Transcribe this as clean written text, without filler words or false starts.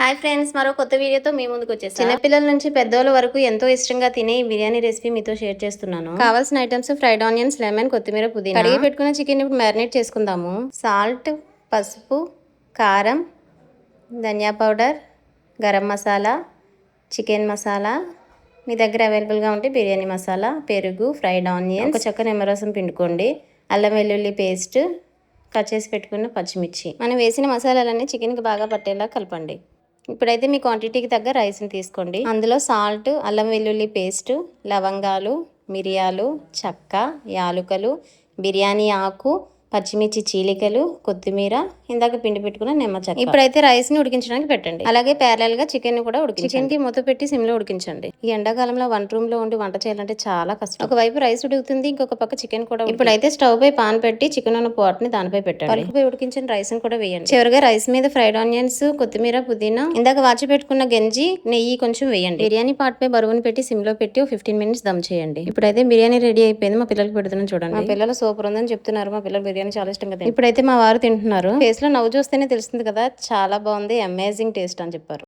Hi friends, మరో కొత్త వీడియోతో మీ ముందుకు వచ్చేసాను. చిన్నపిల్లల నుంచి పెద్దోళ్ళ వరకు ఎంతో ఇష్టంగా తినే ఈ బిర్యానీ రెసిపీ మీతో షేర్ చేస్తున్నాను. కావాల్సిన ఐటమ్స్ ఫ్రైడ్ ఆనియన్స్, లెమన్, కొత్తిమీర, పుదీనా. కడిగి పెట్టుకున్న చికెన్ ఇప్పుడు మ్యారినేట్ చేసుకుందాము. సాల్ట్, పసుపు, కారం, ధనియా పౌడర్, గరం మసాలా, చికెన్ మసాలా, మీ దగ్గర అవైలబుల్గా ఉంటే బిర్యానీ మసాలా, పెరుగు, ఫ్రైడ్ ఆనియన్, ఒక చెక్క నిమ్మరసం పిండుకోండి, అల్లం వెల్లుల్లి పేస్ట్, కట్ చేసి పెట్టుకున్న పచ్చిమిర్చి. మనం వేసిన మసాలాలన్నీ చికెన్కి బాగా పట్టేలా కలపండి. ఇప్పుడైతే మీ క్వాంటిటీకి తగ్గ రైస్ని తీసుకోండి. అందులో సాల్ట్, అల్లం వెల్లుల్లి పేస్ట్, లవంగాలు, మిరియాలు, చెక్క, యాలుకలు, బిర్యానీ ఆకు, పచ్చిమిర్చి చీలికలు, కొత్తిమీర, ఇందాక పిండి పెట్టుకున్న నిమ్మ చెక్క. ఇప్పుడైతే రైస్ని ఉడికించడానికి పెట్టండి. అలాగే ప్యారలల్గా చికెన్ కూడా ఉడికించండి. చికెన్కి మూత పెట్టి సిమ్లో ఉడికించండి. ఈ ఎండాకాలంలో వంట రూమ్లో ఉండి వంట చేయాలంటే చాలా కష్టం. ఒకవైపు రైస్ ఉడుకుతుంది, ఇంకొక పక్క చికెన్ కూడా. ఇప్పుడైతే స్టవ్ పై పాన్ పెట్టి చికెన్ ఉన్న పాట్ని దానిపై పెట్టండి. పలుకుపై ఉడికించిన రైస్ని కూడా వేయండి. చివరిగా రైస్ మీద ఫ్రైడ్ ఆనియన్స్, కొత్తిమీర, పుదీనా, ఇందాక వాచి పెట్టుకున్న గంజి, నెయ్యి కొంచెం వేయండి. బిర్యానీ పాట్ పై బరువును పెట్టి సిమ్లో పెట్టి 15 మినిట్స్ దమ్ చేయండి. ఇప్పుడైతే బిర్యానీ రెడీ అయిపోయింది. మా పిల్లలకి పెడుతున్నాను చూడండి. మా పిల్లలు సూపర్ ఉందని చెప్తున్నారు. మా పిల్లలు బిర్యానీ చాలా ఇష్టంగా తింటారు. ఇప్పుడైతే మా వారు తింటున్నారు. ఫేస్ లో నవ్వు చూస్తేనే తెలుస్తుంది కదా, చాలా బాగుంది, అమేజింగ్ టేస్ట్ అని చెప్పారు.